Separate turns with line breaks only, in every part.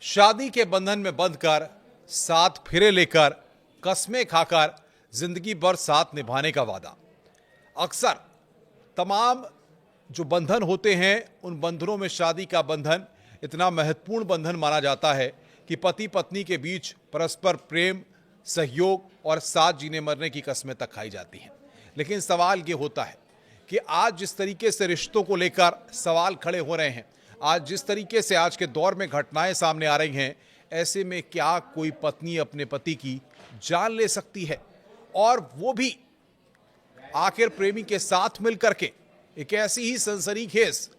शादी के बंधन में बंधकर, साथ फेरे लेकर, कस्में खाकर जिंदगी भर साथ निभाने का वादा। अक्सर तमाम जो बंधन होते हैं उन बंधनों में शादी का बंधन इतना महत्वपूर्ण बंधन माना जाता है कि पति पत्नी के बीच परस्पर प्रेम, सहयोग और साथ जीने मरने की कस्में तक खाई जाती हैं। लेकिन सवाल ये होता है कि आज जिस तरीके से रिश्तों को लेकर सवाल खड़े हो रहे हैं, आज जिस तरीके से आज के दौर में घटनाएं सामने आ रही हैं, ऐसे में क्या कोई पत्नी अपने पति की जान ले सकती है? और वो भी आखिर प्रेमी के साथ मिलकर के। एक ऐसी ही सनसनीखेज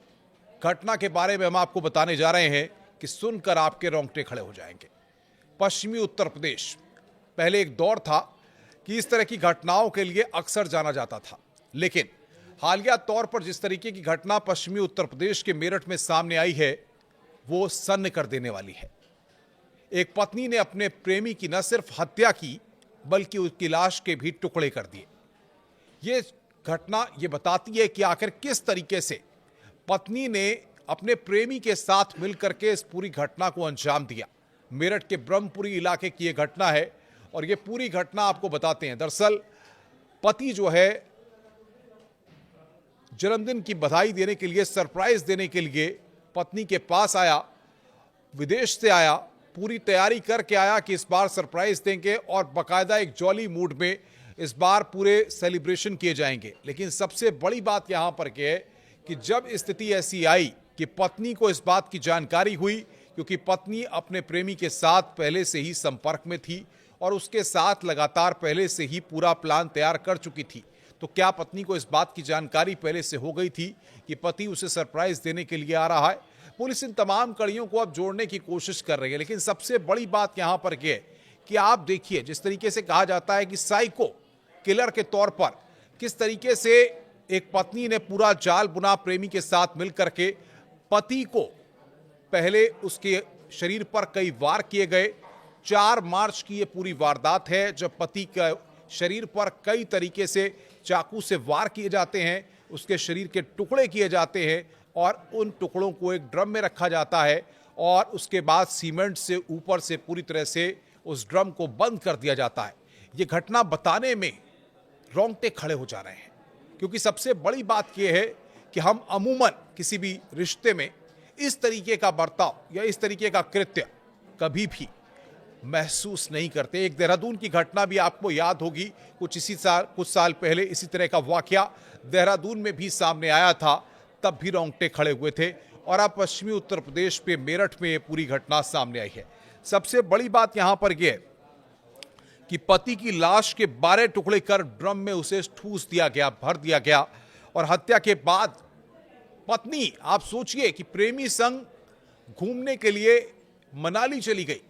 घटना के बारे में हम आपको बताने जा रहे हैं कि सुनकर आपके रोंगटे खड़े हो जाएंगे। पश्चिमी उत्तर प्रदेश पहले एक दौर था कि इस तरह की घटनाओं के लिए अक्सर जाना जाता था, लेकिन हालिया तौर पर जिस तरीके की घटना पश्चिमी उत्तर प्रदेश के मेरठ में सामने आई है, वो सन्न कर देने वाली है। एक पत्नी ने अपने प्रेमी की न सिर्फ हत्या की, बल्कि उसकी लाश के भी टुकड़े कर दिए। ये घटना ये बताती है कि आखिर किस तरीके से पत्नी ने अपने प्रेमी के साथ मिलकर के इस पूरी घटना को अंजाम दिया। मेरठ के ब्रह्मपुरी इलाके की यह घटना है और ये पूरी घटना आपको बताते हैं। दरअसल पति जो है जन्मदिन की बधाई देने के लिए, सरप्राइज देने के लिए पत्नी के पास आया, विदेश से आया, पूरी तैयारी करके आया कि इस बार सरप्राइज देंगे और बाकायदा एक जॉली मूड में इस बार पूरे सेलिब्रेशन किए जाएंगे। लेकिन सबसे बड़ी बात यहां पर यह है कि जब स्थिति ऐसी आई कि पत्नी को इस बात की जानकारी हुई, क्योंकि पत्नी अपने प्रेमी के साथ पहले से ही संपर्क में थी और उसके साथ लगातार पहले से ही पूरा प्लान तैयार कर चुकी थी, तो क्या पत्नी को इस बात की जानकारी पहले से हो गई थी कि पति उसे सरप्राइज देने के लिए आ रहा है? पुलिस इन तमाम कड़ियों को अब जोड़ने की कोशिश कर रही है। लेकिन सबसे बड़ी बात यहां पर यह है कि आप देखिए, जिस तरीके से कहा जाता है कि साइको किलर के तौर पर किस तरीके से एक पत्नी ने पूरा जाल बुना प्रेमी के साथ मिलकर के पति को, पहले उसके शरीर पर कई वार किए गए। 4 मार्च की यह पूरी वारदात है जब पति का शरीर पर कई तरीके से चाकू से वार किए जाते हैं, उसके शरीर के टुकड़े किए जाते हैं और उन टुकड़ों को एक ड्रम में रखा जाता है और उसके बाद सीमेंट से ऊपर से पूरी तरह से उस ड्रम को बंद कर दिया जाता है। ये घटना बताने में रोंगटे खड़े हो जा रहे हैं, क्योंकि सबसे बड़ी बात यह है कि हम अमूमन किसी भी रिश्ते में इस तरीके का बर्ताव या इस तरीके का कृत्य कभी भी महसूस नहीं करते। एक देहरादून की घटना भी आपको याद होगी, कुछ साल पहले इसी तरह का वाकया देहरादून में भी सामने आया था, तब भी रोंगटे खड़े हुए थे। और अब पश्चिमी उत्तर प्रदेश पे मेरठ में ये पूरी घटना सामने आई है। सबसे बड़ी बात यहां पर यह है कि पति की लाश के 12 टुकड़े कर ड्रम में उसे ठूस दिया गया, भर दिया गया। और हत्या के बाद पत्नी, आप सोचिए कि प्रेमी संग घूमने के लिए मनाली चली गई,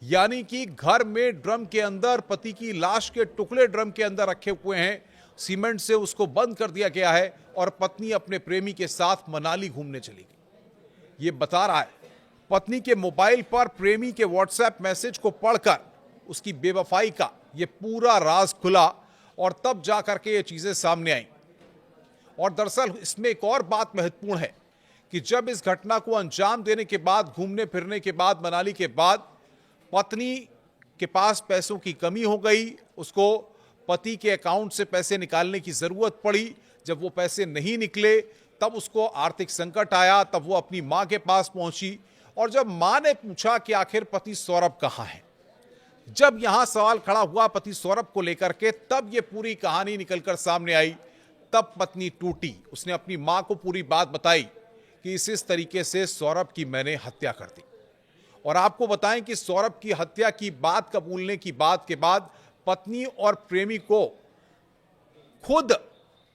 यानी कि घर में ड्रम के अंदर पति की लाश के टुकड़े ड्रम के अंदर रखे हुए हैं, सीमेंट से उसको बंद कर दिया गया है और पत्नी अपने प्रेमी के साथ मनाली घूमने चली गई। यह बता रहा है पत्नी के मोबाइल पर प्रेमी के व्हाट्सएप मैसेज को पढ़कर उसकी बेवफाई का यह पूरा राज खुला और तब जाकर के ये चीजें सामने आई। और दरअसल इसमें एक और बात महत्वपूर्ण है कि जब इस घटना को अंजाम देने के बाद, घूमने फिरने के बाद, मनाली के बाद, पत्नी के पास पैसों की कमी हो गई, उसको पति के अकाउंट से पैसे निकालने की जरूरत पड़ी। जब वो पैसे नहीं निकले तब उसको आर्थिक संकट आया, तब वो अपनी मां के पास पहुंची और जब मां ने पूछा कि आखिर पति सौरभ कहां है, जब यहां सवाल खड़ा हुआ पति सौरभ को लेकर के, तब ये पूरी कहानी निकलकर सामने आई। तब पत्नी टूटी, उसने अपनी मां को पूरी बात बताई कि इस तरीके से सौरभ की मैंने हत्या कर दी। और आपको बताएं कि सौरभ की हत्या की बात कबूलने की बात के बाद पत्नी और प्रेमी को खुद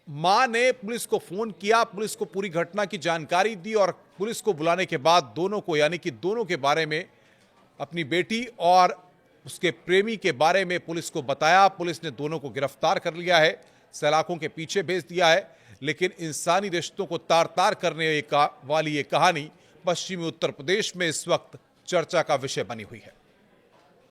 मां ने पुलिस को फोन किया, पुलिस को पूरी घटना की जानकारी दी और पुलिस को बुलाने के बाद दोनों को, यानी कि दोनों के बारे में, अपनी बेटी और उसके प्रेमी के बारे में पुलिस को बताया। पुलिस ने दोनों को गिरफ्तार कर लिया है, सलाखों के पीछे भेज दिया है। लेकिन इंसानी रिश्तों को तार तार करने वाली ये कहानी पश्चिमी उत्तर प्रदेश में इस वक्त चर्चा का विषय बनी हुई है।